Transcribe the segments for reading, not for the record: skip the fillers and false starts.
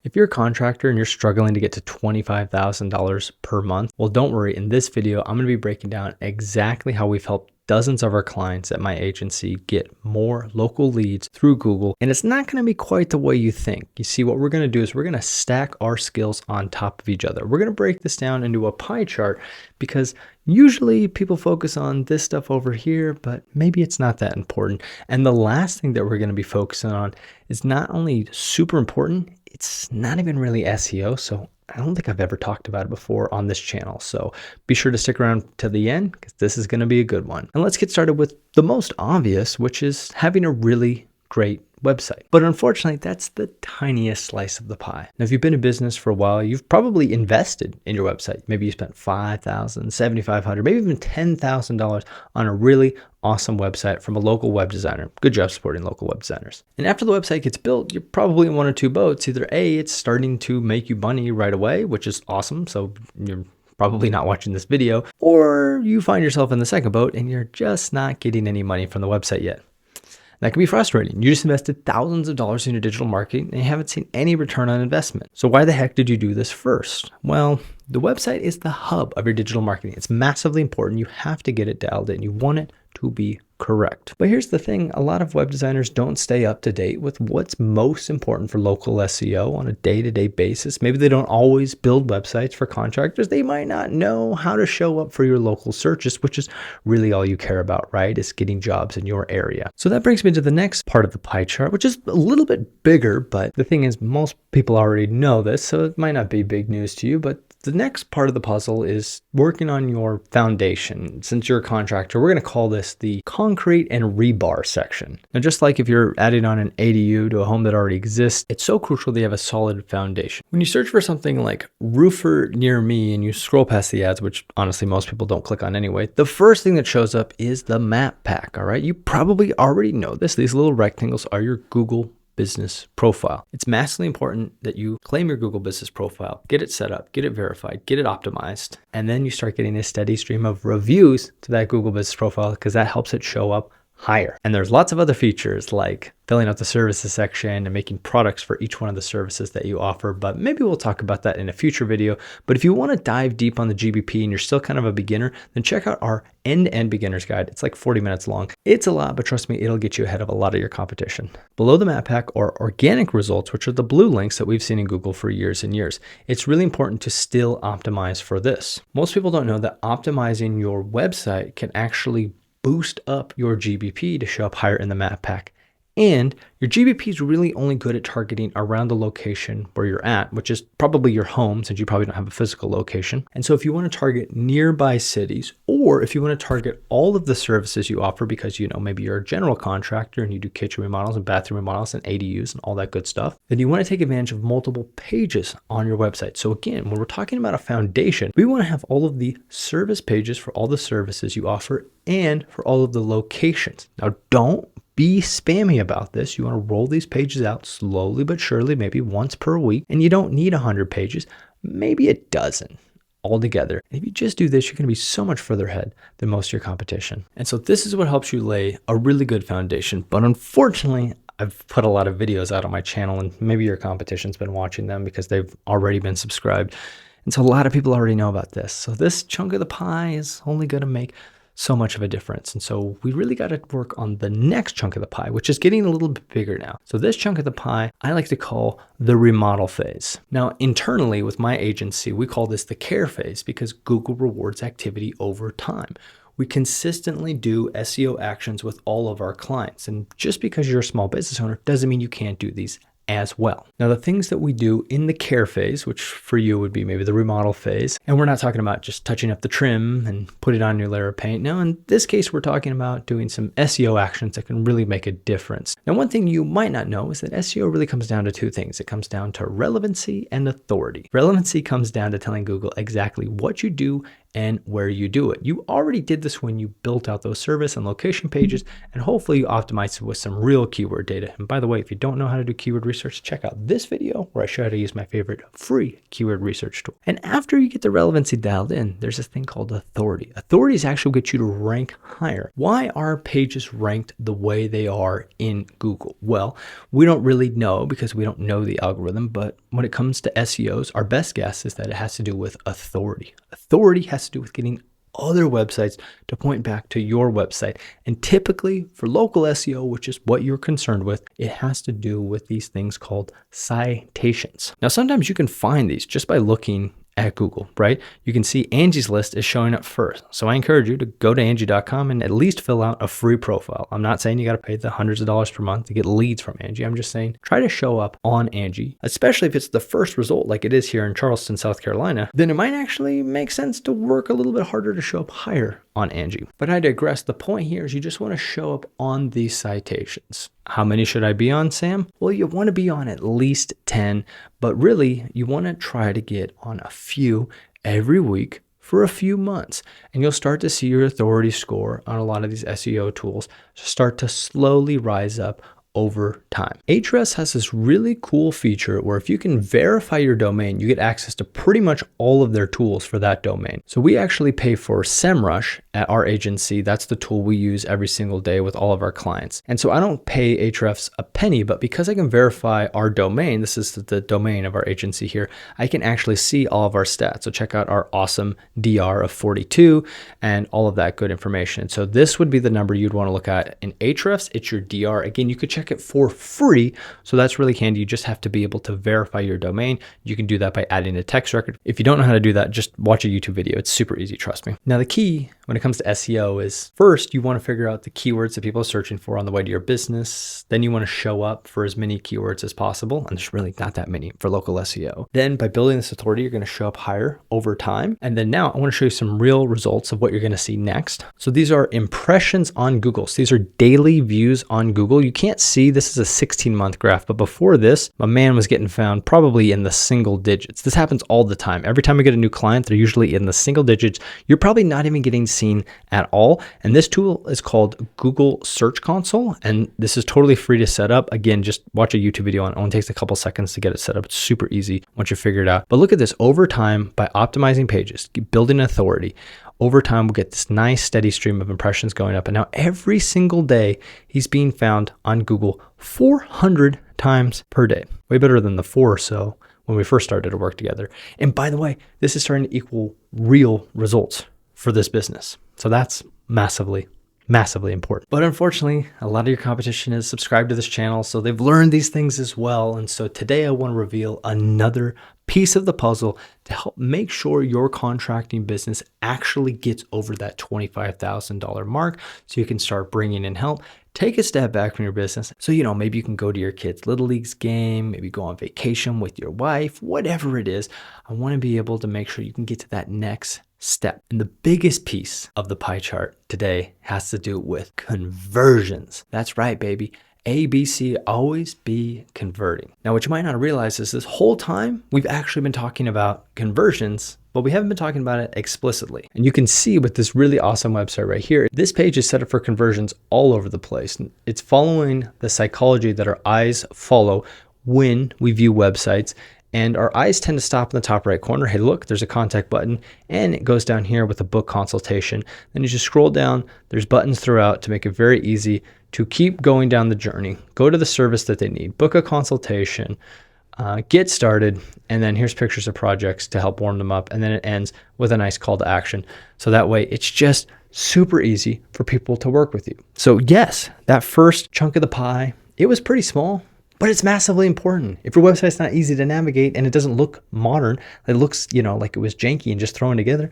If you're a contractor and you're struggling to get to $25,000 per month, well, don't worry. In this video, I'm going to be breaking down exactly how we've helped dozens of our clients at my agency get more local leads through Google. And it's not going to be quite the way you think. You see, what we're going to do is we're going to stack our skills on top of each other. We're going to break this down into a pie chart because usually people focus on this stuff over here, but maybe it's not that important. And the last thing that we're going to be focusing on is not only super important, it's not even really SEO. So I don't think I've ever talked about it before on this channel. So be sure to stick around to the end because this is going to be a good one. And let's get started with the most obvious, which is having a really great website. But unfortunately, that's the tiniest slice of the pie. Now, if you've been in business for a while, you've probably invested in your website. Maybe you spent $5,000, $7,500, maybe even $10,000 on a really awesome website from a local web designer. Good job supporting local web designers. And after the website gets built, you're probably in one or two boats. Either A, it's starting to make you money right away, which is awesome. So you're probably not watching this video, or you find yourself in the second boat and you're just not getting any money from the website yet. That can be frustrating. You just invested thousands of dollars in your digital marketing and you haven't seen any return on investment. So why the heck did you do this first? Well, the website is the hub of your digital marketing. It's massively important. You have to get it dialed in. You want it to be correct. But here's the thing, a lot of web designers don't stay up to date with what's most important for local SEO on a day-to-day basis. Maybe they don't always build websites for contractors. They might not know how to show up for your local searches, which is really all you care about, right? Is getting jobs in your area. So that brings me to the next part of the pie chart, which is a little bit bigger, but the thing is most people already know this, so it might not be big news to you, but the next part of the puzzle is working on your foundation. Since you're a contractor, we're going to call this the concrete and rebar section. Now, just like if you're adding on an ADU to a home that already exists, it's so crucial that you have a solid foundation. When you search for something like roofer near me and you scroll past the ads, which honestly most people don't click on anyway, the first thing that shows up is the map pack. All right. You probably already know this. These little rectangles are your Google business profile. It's massively important that you claim your Google business profile, get it set up, get it verified, get it optimized, and then you start getting a steady stream of reviews to that Google business profile because that helps it show up higher. And there's lots of other features like filling out the services section and making products for each one of the services that you offer, but maybe we'll talk about that in a future video. But if you want to dive deep on the GBP and you're still kind of a beginner, then check out our end-to-end beginner's guide. It's like 40 minutes long. It's a lot, but trust me, it'll get you ahead of a lot of your competition. Below the map pack are organic results, which are the blue links that we've seen in Google for years and years. It's really important to still optimize for this. Most people don't know that optimizing your website can actually boost up your GBP to show up higher in the map pack. And your GBP is really only good at targeting around the location where you're at, which is probably your home since you probably don't have a physical location. And so if you want to target nearby cities, or if you want to target all of the services you offer because, maybe you're a general contractor and you do kitchen remodels and bathroom remodels and ADUs and all that good stuff, then you want to take advantage of multiple pages on your website. So again, when we're talking about a foundation, we want to have all of the service pages for all the services you offer and for all of the locations. Now, don't be spammy about this. You want to roll these pages out slowly but surely, maybe once per week. And you don't need 100 pages, maybe a dozen altogether. And if you just do this, you're going to be so much further ahead than most of your competition. And so this is what helps you lay a really good foundation. But unfortunately, I've put a lot of videos out on my channel and maybe your competition's been watching them because they've already been subscribed. And so a lot of people already know about this. So this chunk of the pie is only going to make so much of a difference. And so we really got to work on the next chunk of the pie, which is getting a little bit bigger now. So this chunk of the pie, I like to call the remodel phase. Now, internally with my agency, we call this the care phase because Google rewards activity over time. We consistently do SEO actions with all of our clients. And just because you're a small business owner doesn't mean you can't do these as well. Now, the things that we do in the care phase, which for you would be maybe the remodel phase, and we're not talking about just touching up the trim and put it on your layer of paint. Now, in this case, we're talking about doing some SEO actions that can really make a difference. Now, one thing you might not know is that SEO really comes down to two things. It comes down to relevancy and authority. Relevancy comes down to telling Google exactly what you do and where you do it. You already did this when you built out those service and location pages, and hopefully you optimized it with some real keyword data. And by the way, if you don't know how to do keyword research, check out this video where I show you how to use my favorite free keyword research tool. And after you get the relevancy dialed in, there's this thing called authority. Authority is actually what get you to rank higher. Why are pages ranked the way they are in Google? Well, we don't really know because we don't know the algorithm, but when it comes to SEOs, our best guess is that it has to do with authority. Authority has to do with getting other websites to point back to your website. And typically for local SEO, which is what you're concerned with, it has to do with these things called citations. Now, sometimes you can find these just by looking at Google, right? You can see Angie's List is showing up first. So I encourage you to go to Angie.com and at least fill out a free profile. I'm not saying you got to pay the hundreds of dollars per month to get leads from Angie. I'm just saying try to show up on Angie, especially if it's the first result like it is here in Charleston, South Carolina. Then it might actually make sense to work a little bit harder to show up higher on Angie. But I digress. The point here is you just want to show up on these citations. How many should I be on, Sam? Well, you want to be on at least 10, but really you want to try to get on a few every week for a few months, and you'll start to see your authority score on a lot of these SEO tools start to slowly rise up over time. Ahrefs has this really cool feature where if you can verify your domain, you get access to pretty much all of their tools for that domain. So we actually pay for SEMrush at our agency. That's the tool we use every single day with all of our clients. And so I don't pay Ahrefs a penny, but because I can verify our domain, this is the domain of our agency here, I can actually see all of our stats. So check out our awesome DR of 42 and all of that good information. So this would be the number you'd want to look at in Ahrefs. It's your DR. Again, you could check it for free. So that's really handy. You just have to be able to verify your domain. You can do that by adding a text record. If you don't know how to do that, just watch a YouTube video. It's super easy, trust me. Now the key when it comes to SEO is first, you want to figure out the keywords that people are searching for on the way to your business. Then you want to show up for as many keywords as possible. And there's really not that many for local SEO. Then by building this authority, you're going to show up higher over time. And then now I want to show you some real results of what you're going to see next. So these are impressions on Google. So these are daily views on Google. You can't see, this is a 16-month graph, but before this, my man was getting found probably in the single digits. This happens all the time. Every time we get a new client, they're usually in the single digits. You're probably not even getting seen at all. And this tool is called Google Search Console. And this is totally free to set up. Again, just watch a YouTube video on it. It only takes a couple seconds to get it set up. It's super easy once you figure it out. But look at this over time by optimizing pages, building authority. Over time, we'll get this nice steady stream of impressions going up. And now every single day, he's being found on Google 400 times per day. Way better than the 4 or so when we first started to work together. And by the way, this is starting to equal real results for this business. So that's massively important. But unfortunately, a lot of your competition is subscribed to this channel, so they've learned these things as well. And so today I want to reveal another piece of the puzzle to help make sure your contracting business actually gets over that $25,000 mark so you can start bringing in help. Take a step back from your business. So, maybe you can go to your kid's Little Leagues game, maybe go on vacation with your wife, whatever it is. I want to be able to make sure you can get to that next step. And the biggest piece of the pie chart today has to do with conversions. That's right, baby. ABC, always be converting. Now, what you might not realize is this whole time we've actually been talking about conversions, but we haven't been talking about it explicitly. And you can see with this really awesome website right here, this page is set up for conversions all over the place. It's following the psychology that our eyes follow when we view websites. And our eyes tend to stop in the top right corner. Hey, look, there's a contact button, and it goes down here with a book consultation. Then you just scroll down, there's buttons throughout to make it very easy to keep going down the journey. Go to the service that they need, book a consultation, get started, and then here's pictures of projects to help warm them up. And then it ends with a nice call to action. So that way it's just super easy for people to work with you. So yes, that first chunk of the pie, it was pretty small, but it's massively important. If your website's not easy to navigate and it doesn't look modern, it looks, like it was janky and just thrown together,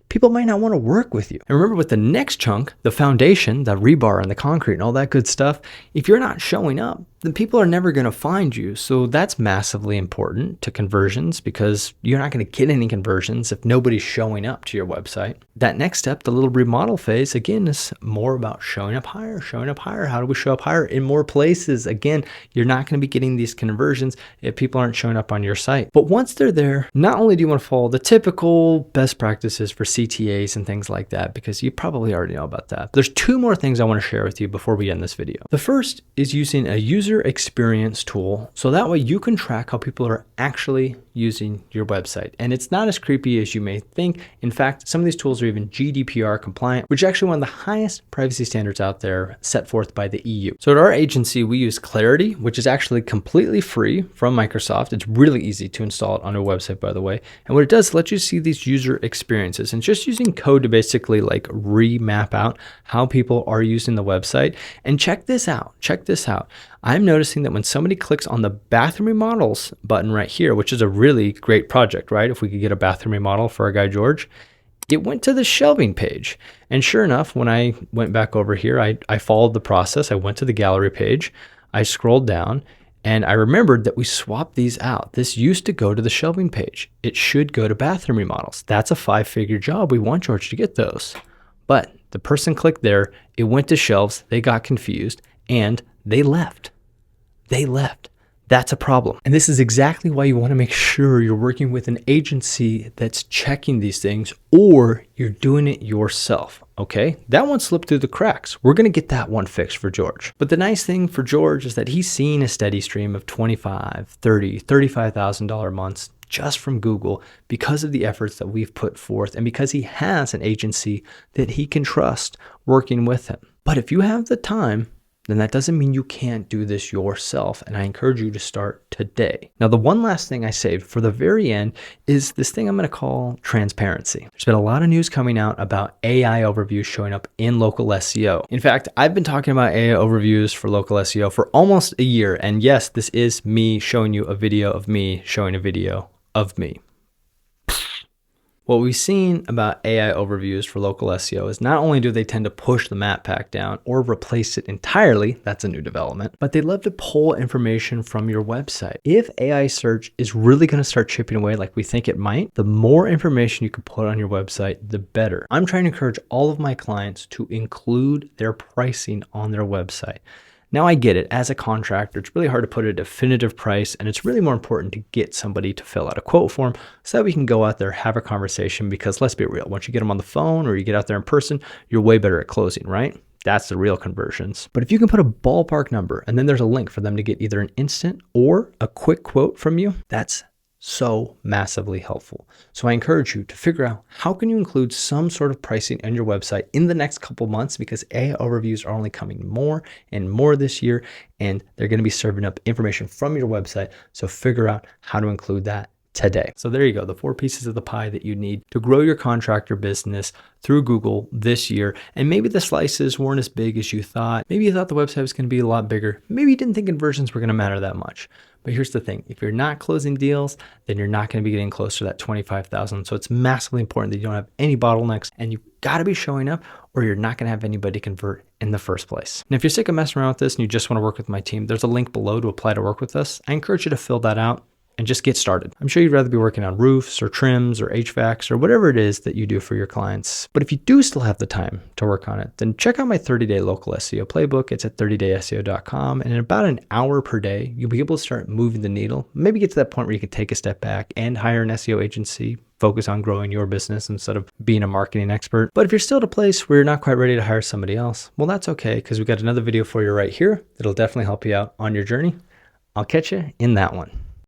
people might not want to work with you. And remember, with the next chunk, the foundation, the rebar and the concrete and all that good stuff, if you're not showing up, then people are never going to find you. So that's massively important to conversions because you're not going to get any conversions if nobody's showing up to your website. That next step, the little remodel phase, again, is more about showing up higher, showing up higher. How do we show up higher? In more places. Again, you're not going to be getting these conversions if people aren't showing up on your site. But once they're there, not only do you want to follow the typical best practices for CTAs and things like that, because you probably already know about that. There's two more things I want to share with you before we end this video. The first is using a user experience tool. So that way you can track how people are actually using your website. And it's not as creepy as you may think. In fact, some of these tools are even GDPR compliant, which is actually one of the highest privacy standards out there set forth by the EU. So at our agency, we use Clarity, which is actually completely free from Microsoft. It's really easy to install it on our website, by the way. And what it does, let you see these user experiences and just using code to basically like remap out how people are using the website. And check this out. Check this out. I'm noticing that when somebody clicks on the bathroom remodels button right here, which is a really great project, right? If we could get a bathroom remodel for our guy, George, it went to the shelving page. And sure enough, when I went back over here, I followed the process. I went to the gallery page, I scrolled down, and I remembered that we swapped these out. This used to go to the shelving page. It should go to bathroom remodels. That's a 5-figure job. We want George to get those. But the person clicked there, it went to shelves, they got confused, and they left. They left. That's a problem. And this is exactly why you want to make sure you're working with an agency that's checking these things, or you're doing it yourself. Okay, that one slipped through the cracks. We're going to get that one fixed for George. But the nice thing for George is that he's seen a steady stream of $25,000, $30,000, $35,000 months just from Google because of the efforts that we've put forth and because he has an agency that he can trust working with him. But if you have the time, then that doesn't mean you can't do this yourself. And I encourage you to start today. Now, the one last thing I saved for the very end is this thing I'm going to call transparency. There's been a lot of news coming out about AI overviews showing up in local SEO. In fact, I've been talking about AI overviews for local SEO for almost a year. And yes, this is me showing you a video of me showing a video of me. What we've seen about AI overviews for local SEO is not only do they tend to push the map pack down or replace it entirely, that's a new development, but they love to pull information from your website. If AI search is really going to start chipping away like we think it might, the more information you can put on your website, the better. I'm trying to encourage all of my clients to include their pricing on their website. Now I get it, as a contractor, it's really hard to put a definitive price, and it's really more important to get somebody to fill out a quote form so that we can go out there, have a conversation, because let's be real, once you get them on the phone or you get out there in person, you're way better at closing, right? That's the real conversions. But if you can put a ballpark number and then there's a link for them to get either an instant or a quick quote from you, that's so massively helpful. So I encourage you to figure out how can you include some sort of pricing on your website in the next couple months, because AI overviews are only coming more and more this year, and they're going to be serving up information from your website. So figure out how to include that today. So there you go, the 4 pieces of the pie that you need to grow your contractor business through Google this year. And maybe the slices weren't as big as you thought. Maybe you thought the website was going to be a lot bigger. Maybe you didn't think conversions were going to matter that much. But here's the thing, if you're not closing deals, then you're not going to be getting close to that 25,000. So it's massively important that you don't have any bottlenecks, and you've got to be showing up or you're not going to have anybody convert in the first place. And if you're sick of messing around with this and you just want to work with my team, there's a link below to apply to work with us. I encourage you to fill that out and just get started. I'm sure you'd rather be working on roofs or trims or HVACs or whatever it is that you do for your clients. But if you do still have the time to work on it, then check out my 30-day local SEO playbook. It's at 30dayseo.com. And in about an hour per day, you'll be able to start moving the needle, maybe get to that point where you can take a step back and hire an SEO agency, focus on growing your business instead of being a marketing expert. But if you're still at a place where you're not quite ready to hire somebody else, well, that's okay, because we've got another video for you right here that'll definitely help you out on your journey. I'll catch you in that one.